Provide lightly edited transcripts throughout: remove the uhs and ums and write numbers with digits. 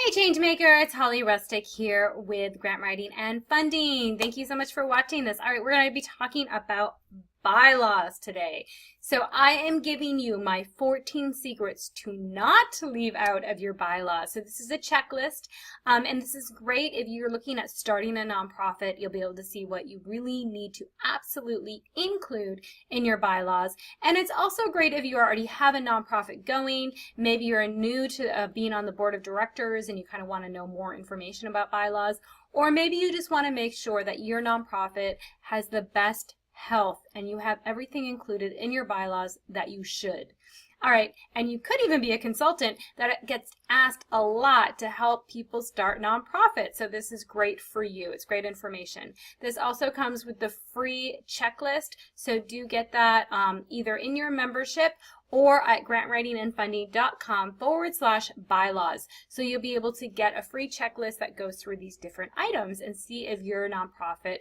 Hey Changemaker, it's Holly Rustick here with Grant Writing and Funding. Thank you so much for watching this. All right, we're going to be talking about bylaws today. So I am giving you my 14 secrets to not leave out of your bylaws. So this is a checklist, and this is great if you're looking at starting a nonprofit. You'll be able to see what you really need to absolutely include in your bylaws. And it's also great if you already have a nonprofit going. Maybe you're new to being on the board of directors and you kind of want to know more information about bylaws. Or maybe you just want to make sure that your nonprofit has the best health and you have everything included in your bylaws that you should. All right, and you could even be a consultant that gets asked a lot to help people start nonprofits. So this is great for you. It's great information. This also comes with the free checklist. So do get that either in your membership or at grantwritingandfunding.com/bylaws. So you'll be able to get a free checklist that goes through these different items and see if your nonprofit,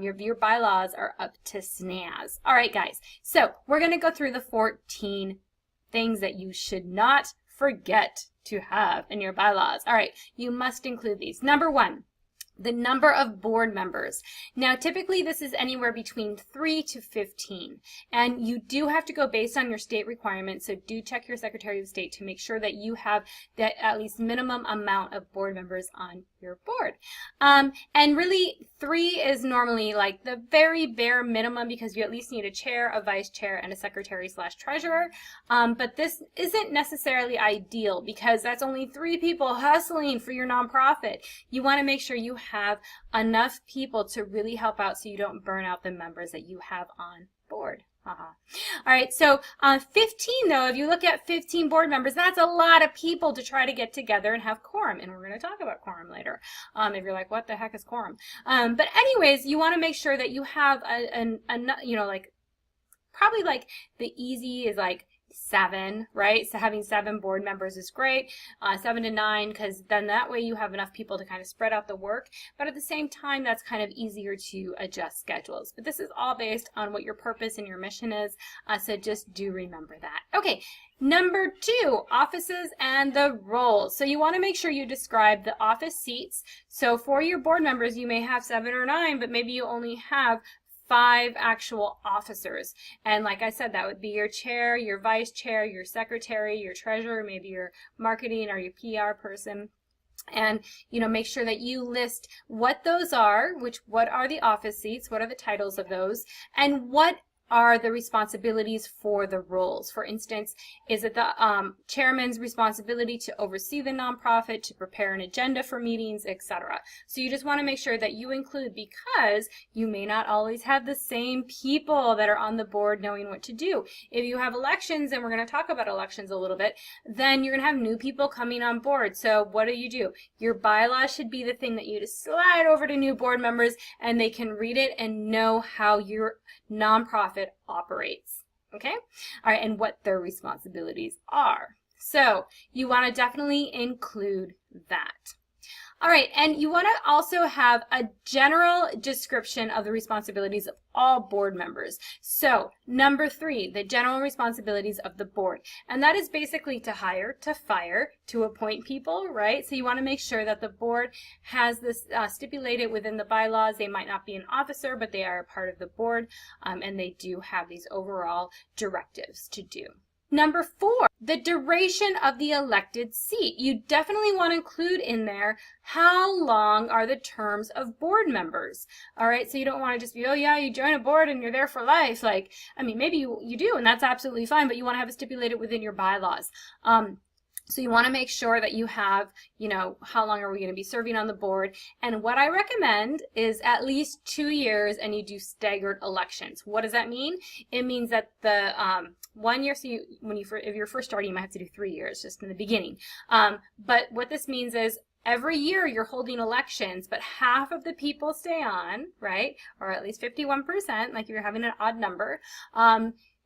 your bylaws are up to snaz. All right, guys. So we're going to go through the 14 things that you should not forget to have in your bylaws. All right, you must include these. Number 1. The number of board members. Now, typically this is anywhere between 3 to 15, and you do have to go based on your state requirements, so do check your Secretary of State to make sure that you have that at least minimum amount of board members on your board. And really, 3 is normally like the very bare minimum because you at least need a chair, a vice chair, and a secretary/treasurer. But this isn't necessarily ideal because that's only 3 people hustling for your nonprofit. You want to make sure you have enough people to really help out so you don't burn out the members that you have on board. All right, so 15 though, if you look at 15 board members, that's a lot of people to try to get together and have quorum, and we're going to talk about quorum later. If you're like, what the heck is quorum? But anyways, you want to make sure that you have probably like the easy is like 7, right? So having 7 board members is great, 7 to 9, because then that way you have enough people to kind of spread out the work. But at the same time, that's kind of easier to adjust schedules. But this is all based on what your purpose and your mission is, so just do remember that. Okay, number 2, offices and the roles. So you want to make sure you describe the office seats. So for your board members, you may have 7 or 9, but maybe you only have 5 actual officers. And like I said, that would be your chair, your vice chair, your secretary, your treasurer, maybe your marketing or your PR person. And, make sure that you list what those are, what are the office seats, what are the titles of those, and what are the responsibilities for the roles. For instance, is it the chairman's responsibility to oversee the nonprofit, to prepare an agenda for meetings, etc. So you just want to make sure that you include, because you may not always have the same people that are on the board knowing what to do. If you have elections, and we're going to talk about elections a little bit, then you're going to have new people coming on board. So what do? Your bylaws should be the thing that you just slide over to new board members and they can read it and know how your nonprofit operates, okay? All right, and what their responsibilities are. So you want to definitely include that. All right, and you want to also have a general description of the responsibilities of all board members. So number 3, the general responsibilities of the board. And that is basically to hire, to fire, to appoint people, right? So you want to make sure that the board has this stipulated within the bylaws. They might not be an officer, but they are a part of the board, and they do have these overall directives to do. Number 4, the duration of the elected seat. You definitely want to include in there how long are the terms of board members. All right, so you don't want to just be, oh yeah, you join a board and you're there for life. Like, I mean, maybe you do, and that's absolutely fine, but you want to have it stipulated within your bylaws. So you want to make sure that you have, how long are we going to be serving on the board? And what I recommend is at least 2 years, and you do staggered elections. What does that mean? It means that the 1 year, so if you're first starting, you might have to do 3 years just in the beginning. But what this means is every year you're holding elections, but half of the people stay on, right? Or at least 51%, like you're having an odd number.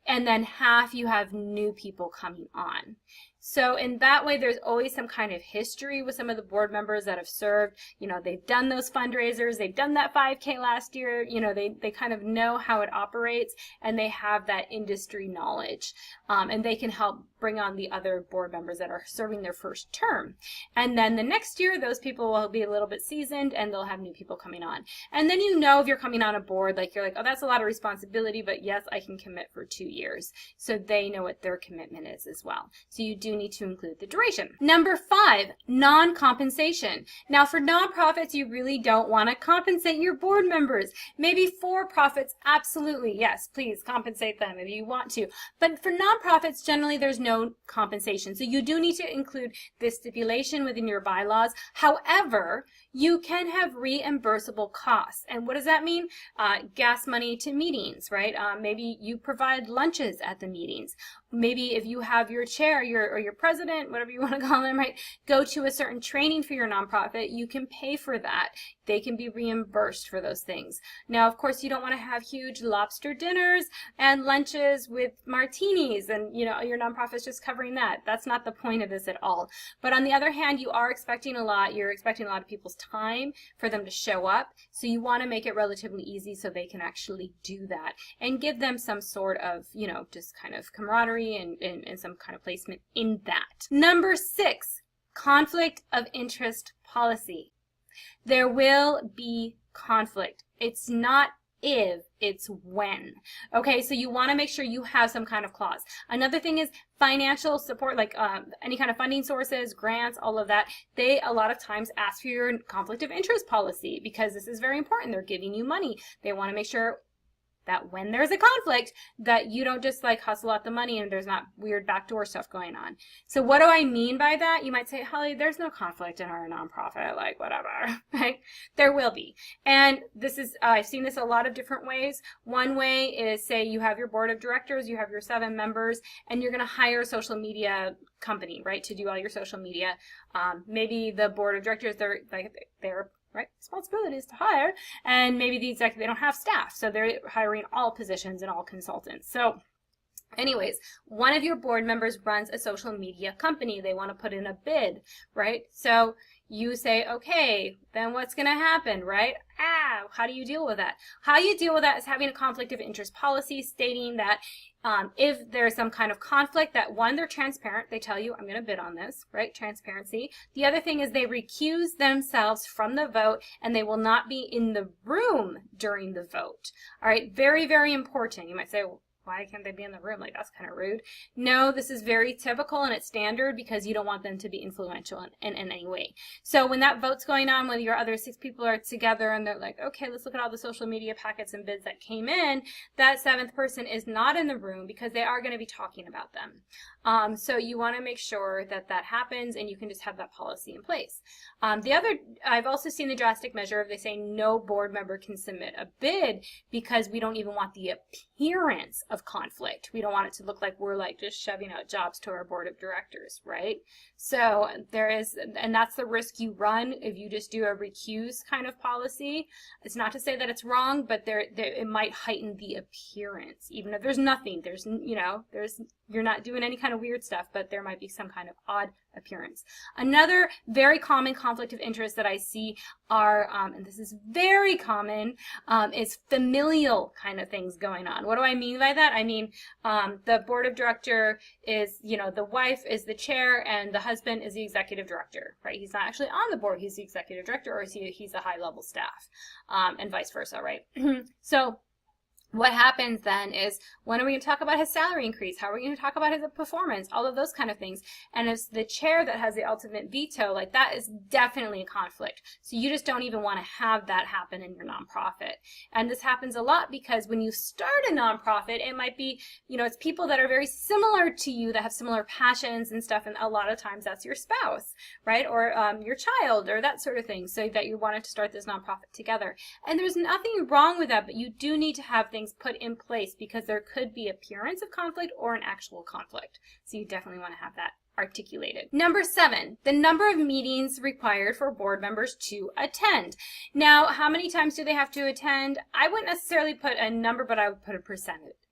And then half you have new people coming on. So in that way, there's always some kind of history with some of the board members that have served. You know, they've done those fundraisers, they've done that 5K last year, you know, they kind of know how it operates, and they have that industry knowledge, and they can help bring on the other board members that are serving their first term. And then the next year, those people will be a little bit seasoned, and they'll have new people coming on. And then, you know, if you're coming on a board, like you're like, oh, that's a lot of responsibility, but yes, I can commit for 2 years. So they know what their commitment is as well. So you do need to include the duration. Number 5, non-compensation. Now for nonprofits, you really don't want to compensate your board members. Maybe for profits, absolutely, yes, please compensate them if you want to. But for nonprofits, generally there's no compensation. So you do need to include this stipulation within your bylaws. However, you can have reimbursable costs. And what does that mean? Gas money to meetings, right? Maybe you provide lunches at the meetings. Maybe if you have your chair, or your president, whatever you want to call them, right, go to a certain training for your nonprofit, you can pay for that. They can be reimbursed for those things. Now, of course, you don't want to have huge lobster dinners and lunches with martinis and, you know, your nonprofit's just covering that. That's not the point of this at all. But on the other hand, you are expecting a lot. You're expecting a lot of people's time for them to show up. So you want to make it relatively easy so they can actually do that and give them some sort of, you know, just kind of camaraderie and some kind of placement in that. Number 6, conflict of interest policy. There will be conflict. It's not if, it's when. Okay, so you want to make sure you have some kind of clause. Another thing is financial support, like any kind of funding sources, grants, all of that. They a lot of times ask for your conflict of interest policy because this is very important. They're giving you money. They want to make sure that when there's a conflict, that you don't just like hustle out the money and there's not weird backdoor stuff going on. So what do I mean by that? You might say, Holly, there's no conflict in our nonprofit, like whatever, right? There will be. And this is, I've seen this a lot of different ways. One way is, say you have your board of directors, you have your 7 members, and you're going to hire a social media company, right, to do all your social media. Maybe the board of directors, they're right, responsibility is to hire, and maybe the executive, they don't have staff, so they're hiring all positions and all consultants. So anyways, one of your board members runs a social media company. They want to put in a bid, right? So you say, okay, then what's going to happen, right? How do you deal with that? How you deal with that is having a conflict of interest policy stating that if there's some kind of conflict, that one, they're transparent. They tell you, I'm going to bid on this, right? Transparency. The other thing is they recuse themselves from the vote and they will not be in the room during the vote. All right, very, very important. You might say, well, why can't they be in the room? Like, that's kind of rude. No, this is very typical and it's standard because you don't want them to be influential in any way. So when that vote's going on, when your other 6 people are together and they're like, okay, let's look at all the social media packets and bids that came in, that 7th person is not in the room because they are going to be talking about them. So you want to make sure that that happens and you can just have that policy in place. I've also seen the drastic measure of they say no board member can submit a bid because we don't even want the appearance of conflict. We don't want it to look like we're like just shoving out jobs to our board of directors, right? So there is, and that's the risk you run if you just do a recuse kind of policy. It's not to say that it's wrong, but it might heighten the appearance, even if there's nothing. You're not doing any kind of weird stuff, but there might be some kind of odd appearance. Another very common conflict of interest that I see are, and this is very common, is familial kind of things going on. What do I mean by that? I mean, the board of director is, the wife is the chair and the husband is the executive director, right? He's not actually on the board, he's the executive director, or he's a high-level staff, and vice versa, right? So what happens then is, when are we going to talk about his salary increase? How are we going to talk about his performance? All of those kind of things. And it's the chair that has the ultimate veto, like that is definitely a conflict. So you just don't even want to have that happen in your nonprofit. And this happens a lot because when you start a nonprofit, it might be, it's people that are very similar to you that have similar passions and stuff. And a lot of times that's your spouse, right? Or your child or that sort of thing. So that you wanted to start this nonprofit together. And there's nothing wrong with that, but you do need to have things put in place because there could be appearance of conflict or an actual conflict. So you definitely want to have that articulated. Number 7, the number of meetings required for board members to attend. Now, how many times do they have to attend? I wouldn't necessarily put a number, but I would put a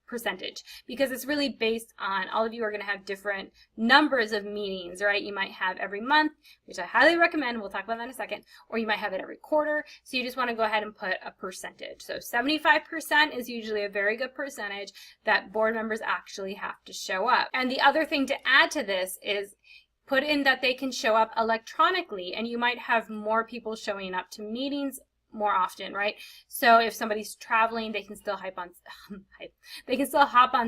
percentage, because it's really based on all of you are going to have different numbers of meetings, right? You might have every month, which I highly recommend. We'll talk about that in a second. Or you might have it every quarter. So you just want to go ahead and put a percentage. So 75% is usually a very good percentage that board members actually have to show up. And the other thing to add to this is put in that they can show up electronically, and you might have more people showing up to meetings more often, right? So if somebody's traveling, they can still hop on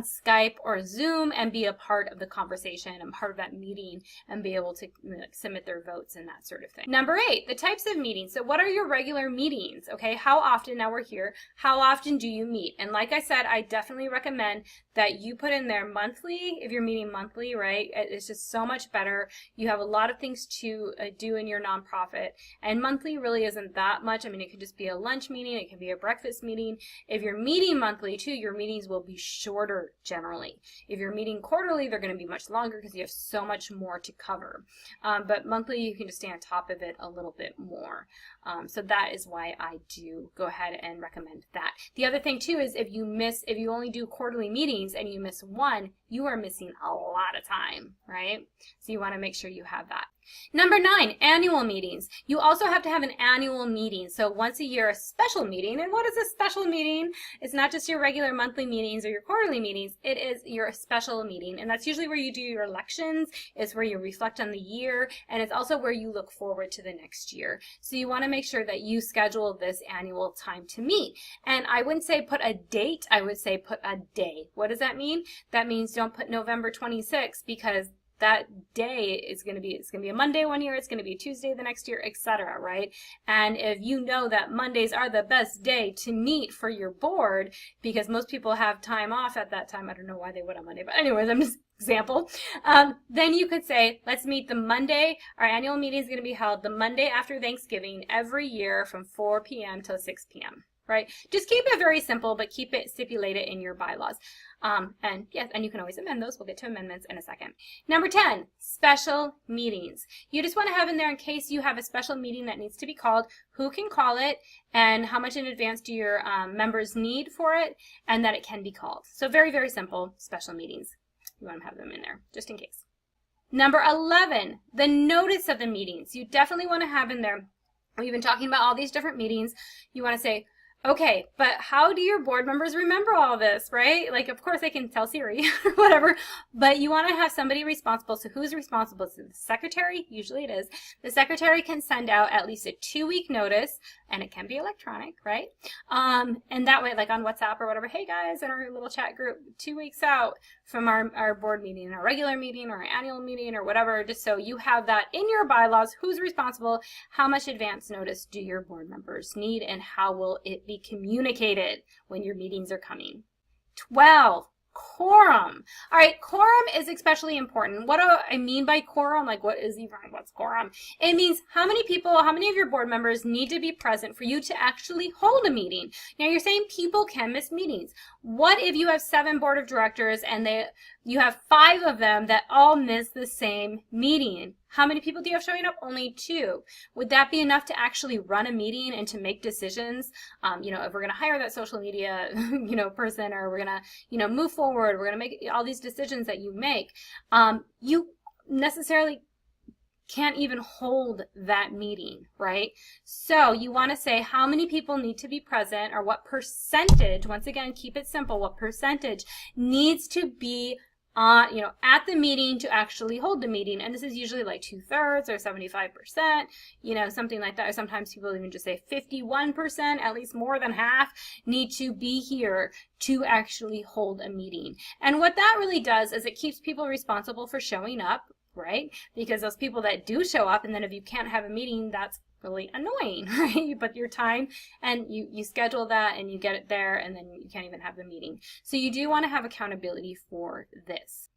Skype or Zoom and be a part of the conversation and part of that meeting and be able to submit their votes and that sort of thing. Number 8, the types of meetings. So what are your regular meetings? Okay, how often, now we're here, how often do you meet? And like I said, I definitely recommend that you put in there monthly, if you're meeting monthly, right? It's just so much better. You have a lot of things to do in your nonprofit, and monthly really isn't that much. I mean, it could just be a lunch meeting, it can be a breakfast meeting. If you're meeting monthly too, your meetings will be shorter generally. If you're meeting quarterly, they're going to be much longer because you have so much more to cover. But monthly, you can just stay on top of it a little bit more. So that is why I do go ahead and recommend that. The other thing too is if you only do quarterly meetings and you miss one, you are missing a lot of time, right? So you want to make sure you have that. Number 9, annual meetings. You also have to have an annual meeting. So once a year, a special meeting. And what is a special meeting? It's not just your regular monthly meetings or your quarterly meetings. It is your special meeting. And that's usually where you do your elections. It's where you reflect on the year. And it's also where you look forward to the next year. So you want to make sure that you schedule this annual time to meet. And I wouldn't say put a date. I would say put a day. What does that mean? That means don't put November 26th, because that day is going to be, it's going to be a Monday one year, it's going to be a Tuesday the next year, etc., right? And if you know that Mondays are the best day to meet for your board, because most people have time off at that time, I don't know why they would on Monday, but anyways, I'm just example, then you could say, let's meet the Monday. Our annual meeting is going to be held the Monday after Thanksgiving every year from 4 p.m. till 6 p.m., right? Just keep it very simple, but keep it stipulated in your bylaws. And yes, and you can always amend those. We'll get to amendments in a second. Number 10, special meetings. You just want to have in there, in case you have a special meeting that needs to be called, who can call it, and how much in advance do your members need for it, and that it can be called. So very, very simple special meetings. You want to have them in there, just in case. Number 11, the notice of the meetings. You definitely want to have in there, we've been talking about all these different meetings. You want to say, okay, but how do your board members remember all this, right? Like, of course, they can tell Siri or whatever, but you want to have somebody responsible. So who's responsible? So the secretary, usually it is. The secretary can send out at least a 2-week notice, and it can be electronic, right? And that way, like on WhatsApp or whatever, hey guys, in our little chat group, 2 weeks out from our board meeting, our regular meeting or our annual meeting or whatever, just so you have that in your bylaws, who's responsible, how much advance notice do your board members need, and how will it be communicated when your meetings are coming. 12, quorum. All right, quorum is especially important. What do I mean by quorum? Like, what's quorum? It means how many people, how many of your board members need to be present for you to actually hold a meeting. Now, you're saying people can miss meetings. What if you have 7 board of directors and you have 5 of them that all miss the same meeting? How many people do you have showing up? Only 2. Would that be enough to actually run a meeting and to make decisions? You know, if we're going to hire that social media, person, or we're going to, move forward, we're going to make all these decisions that you make, you necessarily can't even hold that meeting, right? So you want to say how many people need to be present, or what percentage, once again, keep it simple, what percentage needs to be at the meeting to actually hold the meeting. And this is usually like 2/3 or 75%, something like that. Or sometimes people even just say 51%, at least more than half, need to be here to actually hold a meeting. And what that really does is it keeps people responsible for showing up, right? Because those people that do show up, and then if you can't have a meeting, that's really annoying, right? But your time, and you schedule that and you get it there, and then you can't even have the meeting. So you do want to have accountability for this.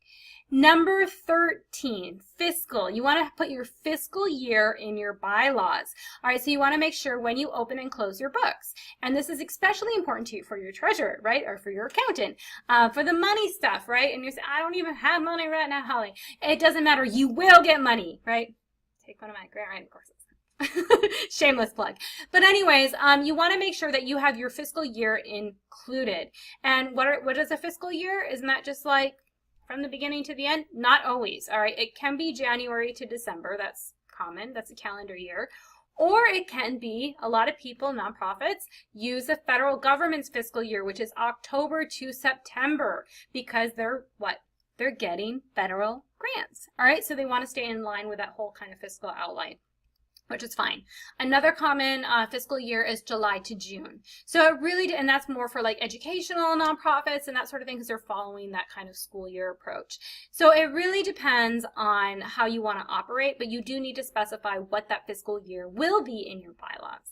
Number 13, fiscal. You want to put your fiscal year in your bylaws. All right, so you want to make sure when you open and close your books. And this is especially important to you for your treasurer, right? Or for your accountant, for the money stuff, right? And you say, I don't even have money right now, Holly. It doesn't matter. You will get money, right? Take one of my grant writing courses. Shameless plug. But anyways, you want to make sure that you have your fiscal year included. And what is a fiscal year? Isn't that just like from the beginning to the end? Not always, all right? It can be January to December. That's common. That's a calendar year. Or it can be, a lot of people, nonprofits, use the federal government's fiscal year, which is October to September, because they're what? They're getting federal grants, all right? So they want to stay in line with that whole kind of fiscal outline, which is fine. Another common fiscal year is July to June. So it really, and that's more for like educational nonprofits and that sort of thing, because they're following that kind of school year approach. So it really depends on how you want to operate, but you do need to specify what that fiscal year will be in your bylaws.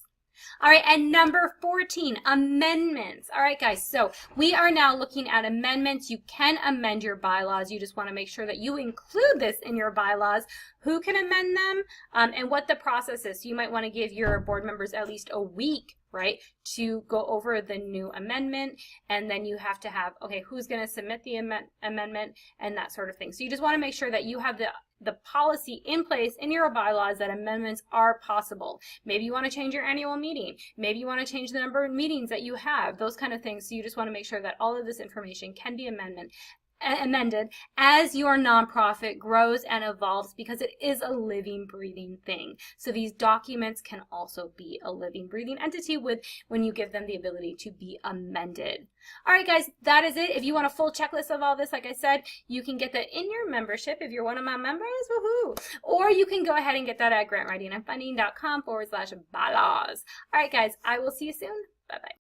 All right, and number 14, amendments. All right, guys, so we are now looking at amendments. You can amend your bylaws. You just want to make sure that you include this in your bylaws, who can amend them, and what the process is. So you might want to give your board members at least a week, right, to go over the new amendment, and then you have to have, okay, who's going to submit the amendment and that sort of thing. So you just want to make sure that you have the policy in place in your bylaws that amendments are possible. Maybe you want to change your annual meeting. Maybe you want to change the number of meetings that you have, those kind of things. So you just want to make sure that all of this information can be amended as your nonprofit grows and evolves, because it is a living, breathing thing. So these documents can also be a living, breathing entity when you give them the ability to be amended. All right, guys, that is it. If you want a full checklist of all this, like I said, you can get that in your membership if you're one of my members, woohoo! Or you can go ahead and get that at grantwritingandfunding.com/bylaws. All right, guys, I will see you soon. Bye-bye.